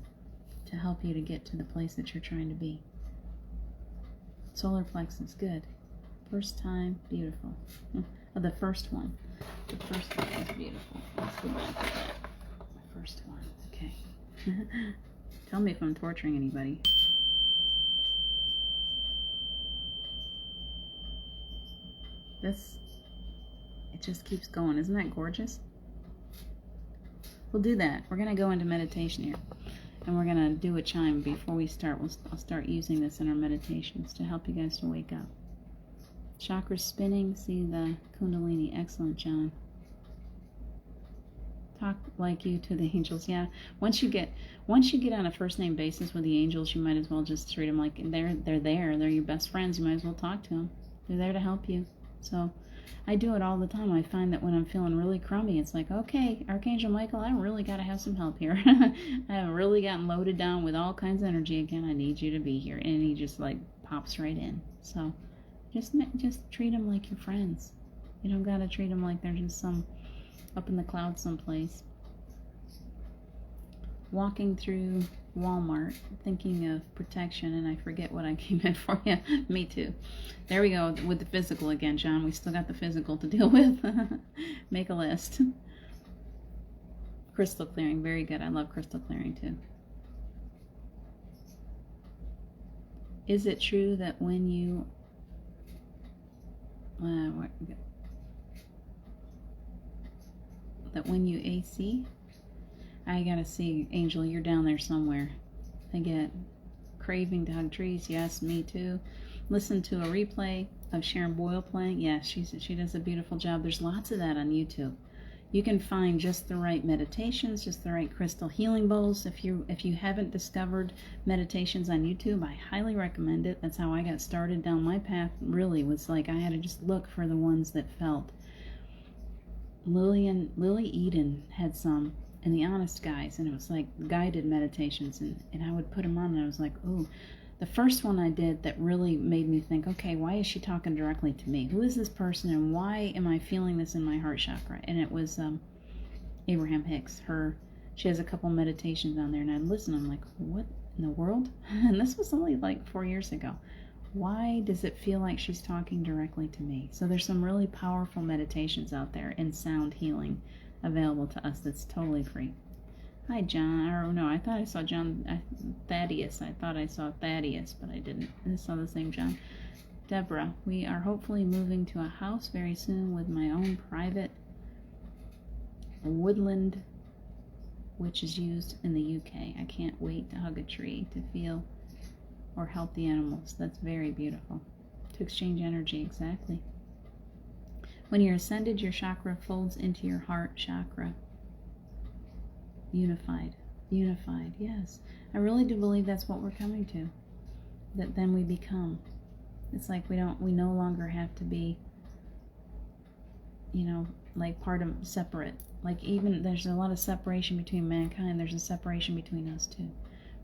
to help you to get to the place that you're trying to be. Solar plexus, good. First time, beautiful. Oh, the first one. The first one was beautiful. Let's go back to that. The first one, okay. Tell me if I'm torturing anybody. It just keeps going. Isn't that gorgeous? We'll do that. We're going to go into meditation here. And we're going to do a chime before we start. I'll start using this in our meditations to help you guys to wake up. Chakras spinning. See the Kundalini. Excellent, John. Talk like you to the angels. Yeah. Once you get on a first name basis with the angels, you might as well just treat them like they're there. They're your best friends. You might as well talk to them. They're there to help you. So I do it all the time. I find that when I'm feeling really crummy, it's like, okay, Archangel Michael, I really got to have some help here. I have really gotten loaded down with all kinds of energy again. I need you to be here. And he just like pops right in. So just treat them like your friends. You don't got to treat them like they're just some up in the clouds someplace. Walking through Walmart thinking of protection, and I forget what I came in for. Yeah, me too. There we go with the physical again, John. We still got the physical to deal with. Make a list. Crystal clearing, very good. I love crystal clearing too. Is it true that when you AC? I gotta see, Angel, you're down there somewhere. I get craving to hug trees. Yes, me too. Listen to a replay of Sharon Boyle playing. Yes, she does a beautiful job. There's lots of that on YouTube. You can find just the right meditations, just the right crystal healing bowls. If you haven't discovered meditations on YouTube, I highly recommend it. That's how I got started down my path. Really was like I had to just look for the ones that felt. Lily Eden had some. And the Honest Guys, and it was like guided meditations, and I would put them on, and I was like, ooh. The first one I did that really made me think, okay, why is she talking directly to me? Who is this person, and why am I feeling this in my heart chakra? And it was Abraham Hicks, her She has a couple meditations on there, and I listen. I'm like, what in the world? And this was only like 4 years ago. Why does it feel like she's talking directly to me? So there's some really powerful meditations out there in sound healing available to us that's totally free. Hi, John. Or no, I thought I saw John Thaddeus. I thought I saw Thaddeus, but I didn't. I saw the same John. Deborah, we are hopefully moving to a house very soon with my own private woodland, which is used in the UK. I can't wait to hug a tree, to feel or help the animals. That's very beautiful. To exchange energy, exactly. When you're ascended, your chakra folds into your heart chakra. Unified, yes. I really do believe that's what we're coming to. That then we become. It's like we no longer have to be, like part of separate. Like even there's a lot of separation between mankind. There's a separation between us too.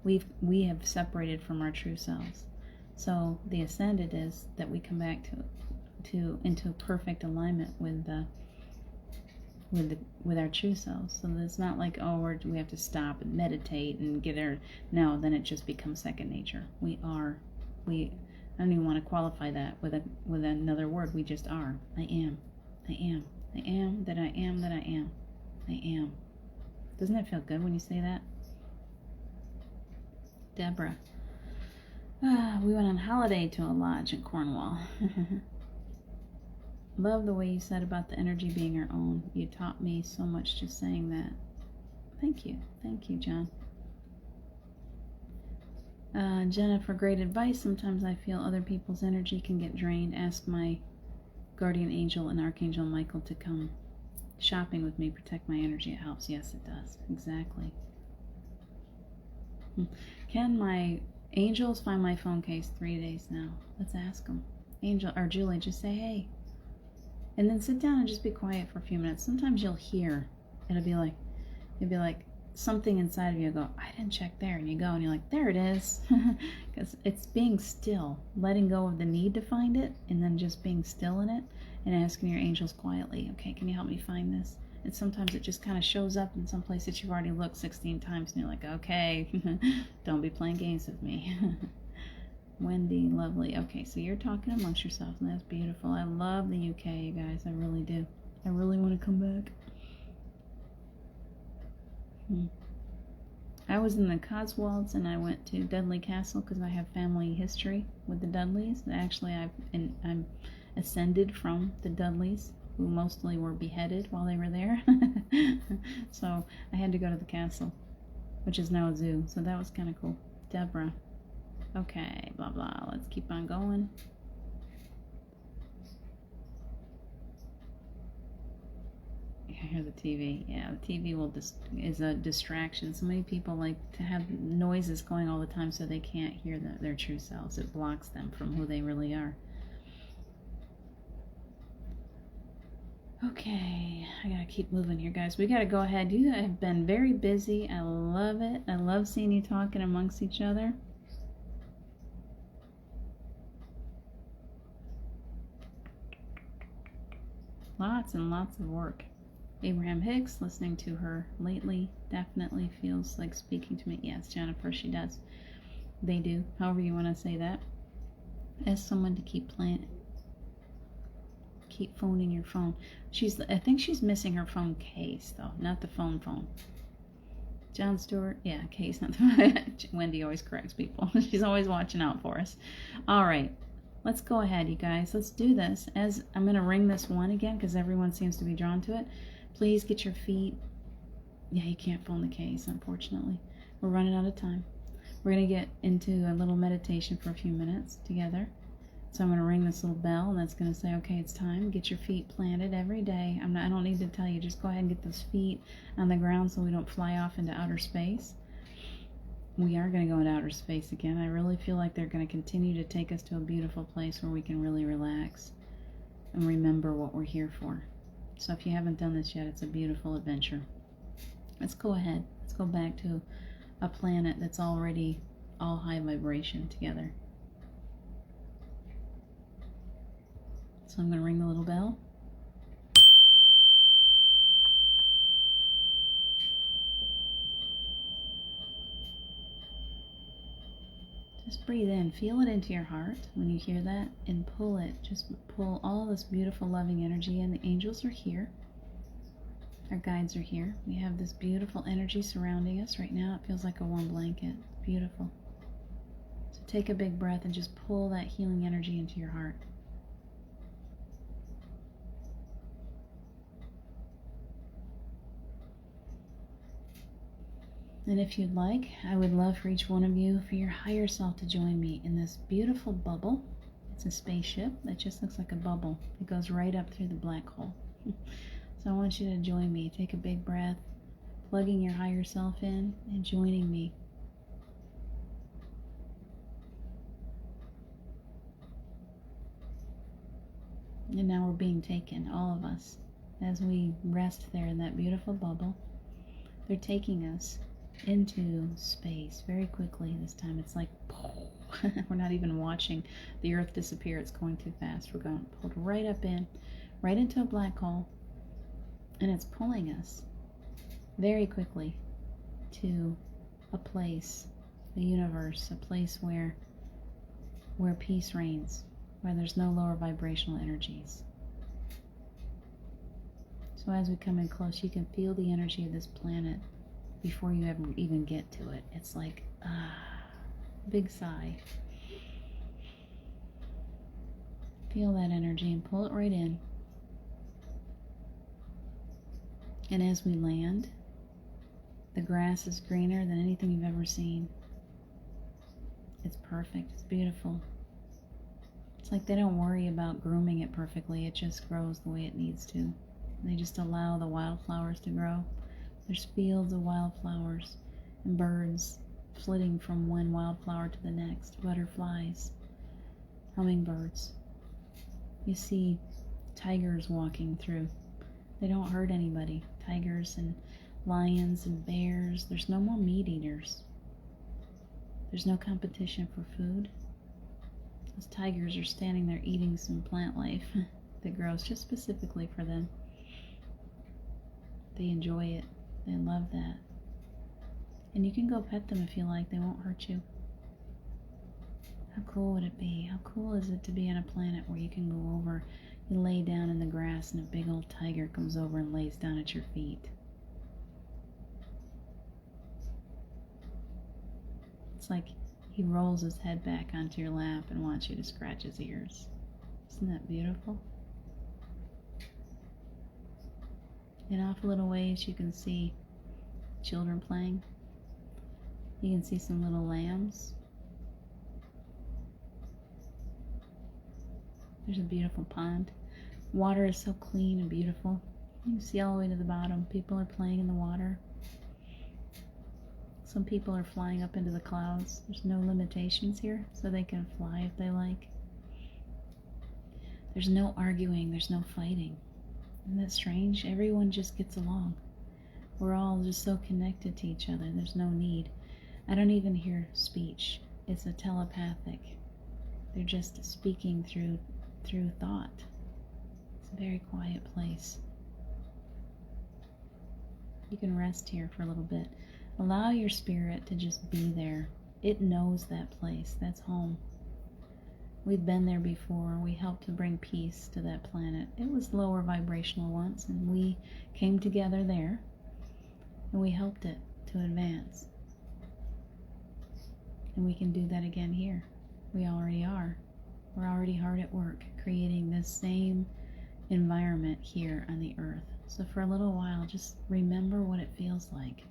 We have separated from our true selves. So the ascended is that we come back into perfect alignment with our true selves. So it's not like, we have to stop and meditate and no, then it just becomes second nature. I don't even want to qualify that with another word. We just are. I am that I am that I am. I am. Doesn't it feel good when you say that? Deborah. We went on holiday to a lodge in Cornwall. Love the way you said about the energy being our own. You taught me so much just saying that. Thank you, John. Jennifer, great advice. Sometimes I feel other people's energy can get drained. Ask my guardian angel and Archangel Michael to come shopping with me, protect my energy. It helps. Yes, it does. Exactly. Can my angels find my phone case 3 days now? Let's ask them. Angel or Julie, just say hey. And then sit down and just be quiet for a few minutes. Sometimes you'll hear. It'll be like something inside of you go, I didn't check there. And you go and you're like, there it is. Because it's being still, letting go of the need to find it, and then just being still in it and asking your angels quietly, okay, can you help me find this? And sometimes it just kind of shows up in some place that you've already looked 16 times and you're like, okay, don't be playing games with me. Wendy, lovely. Okay, so you're talking amongst yourselves, and that's beautiful. I love the UK, you guys. I really do. I really want to come back. I was in the Cotswolds, and I went to Dudley Castle because I have family history with the Dudleys. Actually, I'm ascended from the Dudleys, who mostly were beheaded while they were there. So I had to go to the castle, which is now a zoo. So that was kind of cool. Deborah. Okay, blah, blah. Let's keep on going. I hear the TV. Yeah, the TV is a distraction. So many people like to have noises going all the time so they can't hear their true selves. It blocks them from who they really are. Okay, I gotta keep moving here, guys. We gotta go ahead. You have been very busy. I love it. I love seeing you talking amongst each other. Lots and lots of work. Abraham Hicks, listening to her lately definitely feels like speaking to me. Yes, Jennifer, she does. They do. However you want to say that. Ask someone to keep phoning your phone. I think she's missing her phone case, though, not the phone. John Stewart, yeah, case, not the Wendy always corrects people. She's always watching out for us. All right. Let's go ahead, you guys. Let's do this. As I'm going to ring this one again because everyone seems to be drawn to it. Please get your feet. Yeah, you can't phone the case, unfortunately. We're running out of time. We're going to get into a little meditation for a few minutes together. So I'm going to ring this little bell, and that's going to say, okay, it's time. Get your feet planted every day. I don't need to tell you. Just go ahead and get those feet on the ground so we don't fly off into outer space. We are going to go into outer space again. I really feel like they're going to continue to take us to a beautiful place where we can really relax and remember what we're here for. So if you haven't done this yet, it's a beautiful adventure. Let's go ahead. Let's go back to a planet that's already all high vibration together. So I'm going to ring the little bell. Just breathe in, feel it into your heart when you hear that, and pull it. Just pull all this beautiful, loving energy in. The angels are here. Our guides are here. We have this beautiful energy surrounding us right now. It feels like a warm blanket. Beautiful. So take a big breath and just pull that healing energy into your heart. And if you'd like, I would love for each one of you, for your higher self, to join me in this beautiful bubble. It's a spaceship that just looks like a bubble. It goes right up through the black hole. So I want you to join me. Take a big breath, plugging your higher self in and joining me. And now we're being taken, all of us, as we rest there in that beautiful bubble. They're taking us into space very quickly this time. It's like, we're not even watching the Earth disappear. It's going too fast. We're going pulled right up in, right into a black hole, and it's pulling us very quickly to a place, the universe, a place where peace reigns, where there's no lower vibrational energies. So as we come in close, you can feel the energy of this planet before you ever even get to it. It's like, big sigh. Feel that energy and pull it right in. And as we land, the grass is greener than anything you've ever seen. It's perfect. It's beautiful. It's like they don't worry about grooming it perfectly. It just grows the way it needs to. They just allow the wildflowers to grow. There's fields of wildflowers and birds flitting from one wildflower to the next. Butterflies, hummingbirds. You see tigers walking through. They don't hurt anybody. Tigers and lions and bears. There's no more meat eaters. There's no competition for food. Those tigers are standing there eating some plant life that grows just specifically for them. They enjoy it. They love that. And you can go pet them if you like. They won't hurt you. How cool would it be? How cool is it to be on a planet where you can go over, you lay down in the grass and a big old tiger comes over and lays down at your feet. It's like he rolls his head back onto your lap and wants you to scratch his ears. Isn't that beautiful? And off a little ways you can see children playing. You can see some little lambs. There's a beautiful pond. Water is so clean and beautiful. You can see all the way to the bottom. People are playing in the water. Some people are flying up into the clouds. There's no limitations here, so they can fly if they like. There's no arguing. There's no fighting. Isn't that strange? Everyone just gets along. We're all just so connected to each other. There's no need. I don't even hear speech. It's a telepathic. They're just speaking through thought. It's a very quiet place. You can rest here for a little bit. Allow your spirit to just be there. It knows that place. That's home. We've been there before. We helped to bring peace to that planet. It was lower vibrational once, and we came together there, and we helped it to advance. And we can do that again here. We already are. We're already hard at work creating this same environment here on the earth. So for a little while, just remember what it feels like.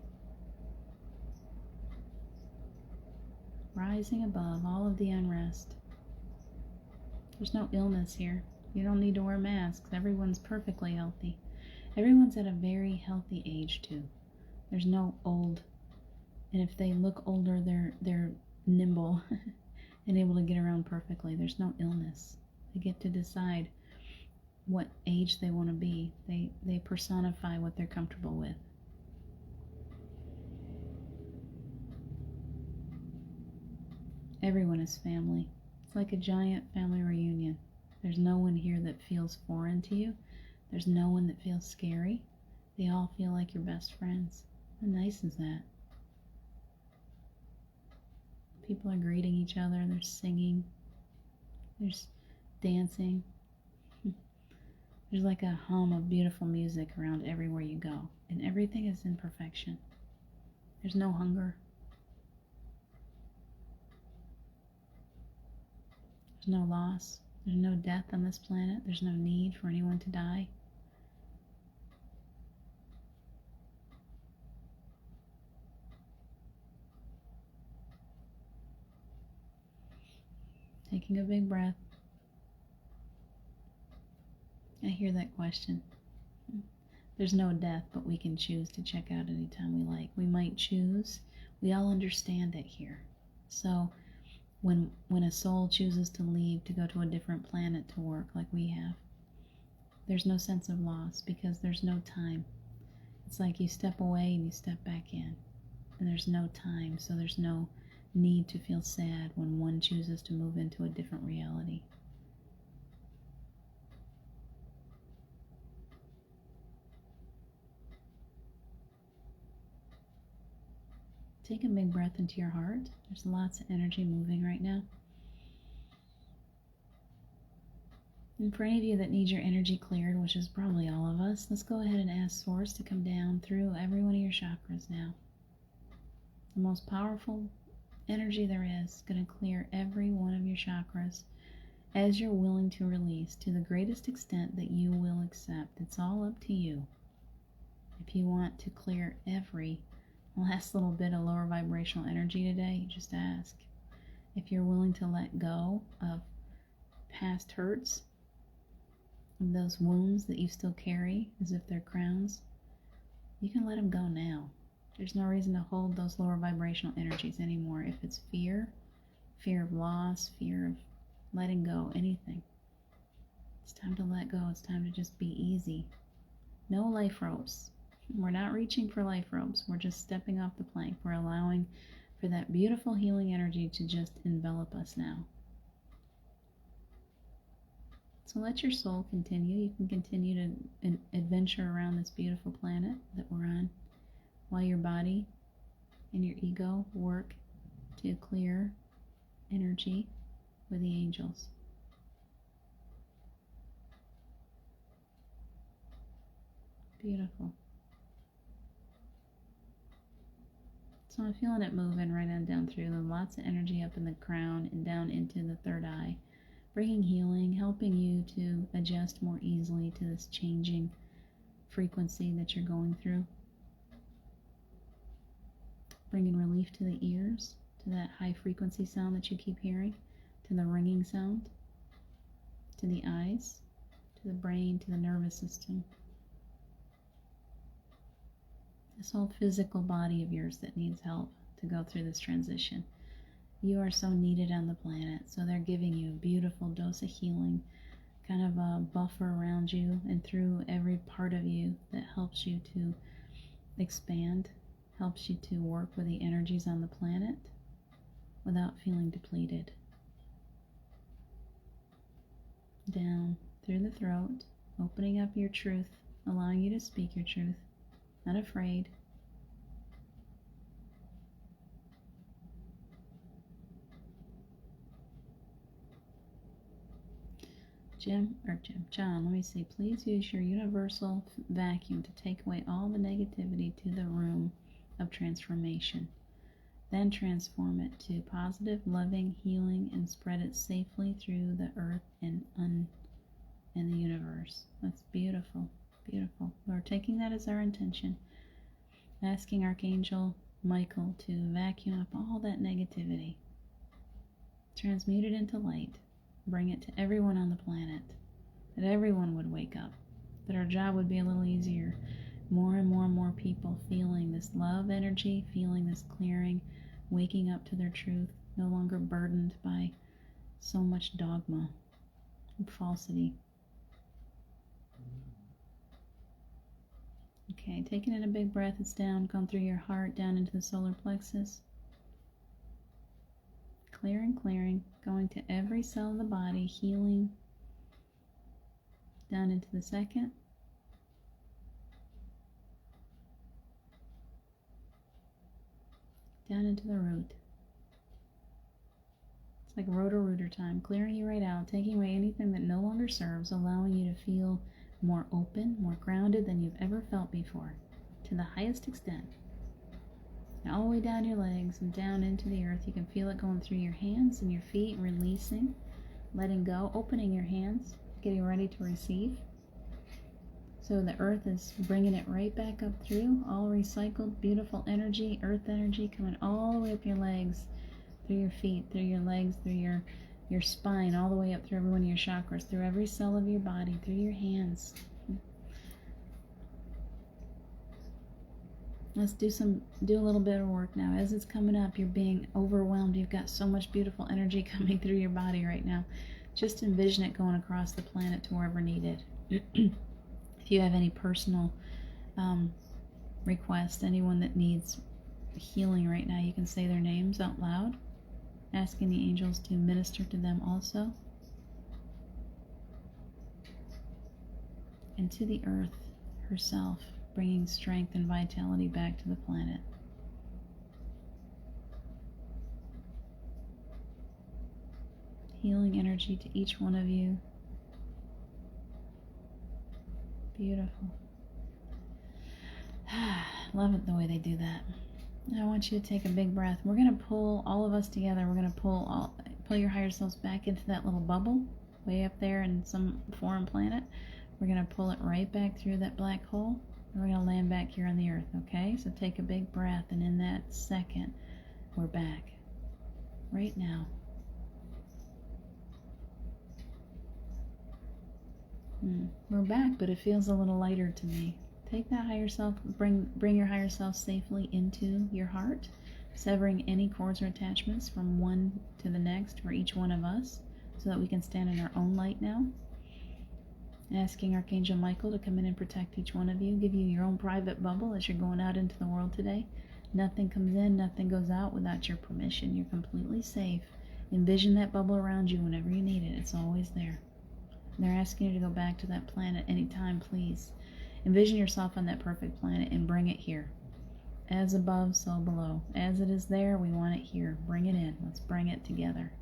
Rising above all of the unrest. There's no illness here. You don't need to wear masks. Everyone's perfectly healthy. Everyone's at a very healthy age too. There's no old, and if they look older, they're nimble and able to get around perfectly. There's no illness. They get to decide what age they want to be. They personify what they're comfortable with. Everyone is family. It's like a giant family reunion. There's no one here that feels foreign to you. There's no one that feels scary. They all feel like your best friends. How nice is that? People are greeting each other, they're singing, there's dancing. There's like a hum of beautiful music around everywhere you go, and everything is in perfection. There's no hunger. There's no loss. There's no death on this planet. There's no need for anyone to die. Taking a big breath. I hear that question. There's no death, but we can choose to check out anytime we like. We might choose. We all understand it here. So when a soul chooses to leave to go to a different planet to work like we have, there's no sense of loss because there's no time. It's like you step away and you step back in, and there's no time, so there's no need to feel sad when one chooses to move into a different reality. Take a big breath into your heart. There's lots of energy moving right now. And for any of you that need your energy cleared, which is probably all of us, let's go ahead and ask Source to come down through every one of your chakras now. The most powerful energy there is going to clear every one of your chakras as you're willing to release to the greatest extent that you will accept. It's all up to you. If you want to clear every last little bit of lower vibrational energy today, you just ask. If you're willing to let go of past hurts, of those wounds that you still carry as if they're crowns, you can let them go now. There's no reason to hold those lower vibrational energies anymore. If it's fear of loss, fear of letting go, anything, it's time to let go. It's time to just be easy. No life ropes. We're not reaching for life ropes. We're just stepping off the plank. We're allowing for that beautiful healing energy to just envelop us now. So let your soul continue. You can continue to adventure around this beautiful planet that we're on while your body and your ego work to clear energy with the angels. Beautiful. So I'm feeling it moving right on down through. Lots of energy up in the crown and down into the third eye. Bringing healing, helping you to adjust more easily to this changing frequency that you're going through. Bringing relief to the ears, to that high frequency sound that you keep hearing, to the ringing sound, to the eyes, to the brain, to the nervous system. This whole physical body of yours that needs help to go through this transition. You are so needed on the planet, so they're giving you a beautiful dose of healing, kind of a buffer around you and through every part of you that helps you to expand, helps you to work with the energies on the planet without feeling depleted. Down through the throat, opening up your truth, allowing you to speak your truth, not afraid. John, let me see. Please use your universal vacuum to take away all the negativity to the room of transformation. Then transform it to positive, loving, healing, and spread it safely through the earth and the universe. That's beautiful, beautiful. We're taking that as our intention. Asking Archangel Michael to vacuum up all that negativity. Transmute it into light. Bring it to everyone on the planet, that everyone would wake up, that our job would be a little easier. More and more and more people feeling this love energy, feeling this clearing, waking up to their truth, no longer burdened by so much dogma and falsity. Okay, taking in a big breath, it's down, gone through your heart, down into the solar plexus. Clearing, going to every cell of the body, healing down into the second, down into the root. like rotor-rooter time, clearing you right out, taking away anything that no longer serves, allowing you to feel more open, more grounded than you've ever felt before, to the highest extent. And all the way down your legs and down into the earth. You can feel it going through your hands and your feet, releasing, letting go, opening your hands, getting ready to receive. So the earth is bringing it right back up through, all recycled, beautiful energy, earth energy coming all the way up your legs, through your feet, through your legs, through your spine, all the way up through every one of your chakras, through every cell of your body, through your hands. Let's do a little bit of work now. As it's coming up, you're being overwhelmed. You've got so much beautiful energy coming through your body right now. Just envision it going across the planet to wherever needed. If you have any personal requests, anyone that needs healing right now, you can say their names out loud, asking the angels to minister to them also. And to the earth herself, bringing strength and vitality back to the planet. Healing energy to each one of you. Beautiful. Love it the way they do that. I want you to take a big breath. We're going to pull all of us together. We're going to pull your higher selves back into that little bubble way up there in some foreign planet. We're going to pull it right back through that black hole. And we're going to land back here on the earth, okay? So take a big breath, and in that second, we're back. Right now. We're back, but it feels a little lighter to me. Take that higher self, bring your higher self safely into your heart, severing any cords or attachments from one to the next for each one of us, so that we can stand in our own light now. Asking Archangel Michael to come in and protect each one of you, give you your own private bubble as you're going out into the world today. Nothing comes in, nothing goes out without your permission. You're completely safe. Envision that bubble around you whenever you need it. It's always there. They're asking you to go back to that planet anytime, please. Envision yourself on that perfect planet and bring it here. As above, so below. As it is there, we want it here. Bring it in. Let's bring it together.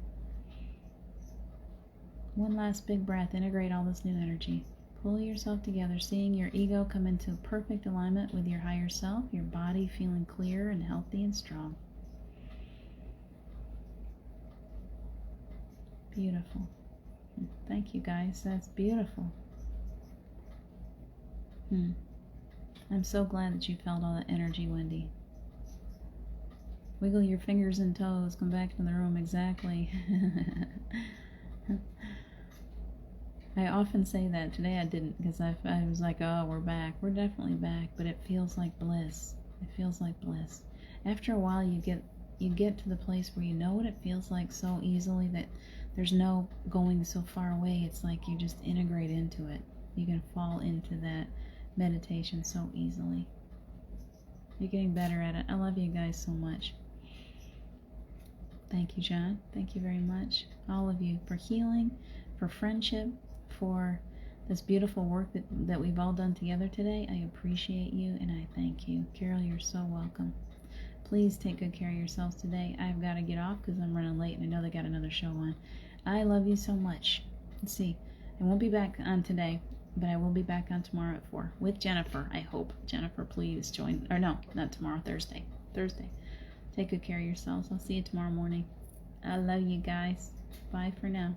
One last big breath. Integrate all this new energy. Pull yourself together, seeing your ego come into perfect alignment with your higher self, your body feeling clear and healthy and strong. Beautiful. Thank you, guys. That's beautiful. I'm so glad that you felt all that energy, Wendy. Wiggle your fingers and toes. Come back to the room. Exactly. I often say that. Today I didn't, because I was like, oh, we're back. We're definitely back, but it feels like bliss. It feels like bliss. After a while, you get to the place where you know what it feels like so easily that there's no going so far away. It's like you just integrate into it. You can fall into that meditation so easily. You're getting better at it. I love you guys so much. Thank you, John. Thank you very much. All of you, for healing, for friendship, for this beautiful work that we've all done together today. I appreciate you and I thank you. Carol, you're so welcome. Please take good care of yourselves today. I've got to get off because I'm running late and I know they got another show on. I love you so much. Let's see. I won't be back on today, but I will be back on tomorrow at 4 with Jennifer, I hope. Jennifer, please join. Or no, not tomorrow, Thursday. Take good care of yourselves. I'll see you tomorrow morning. I love you guys. Bye for now.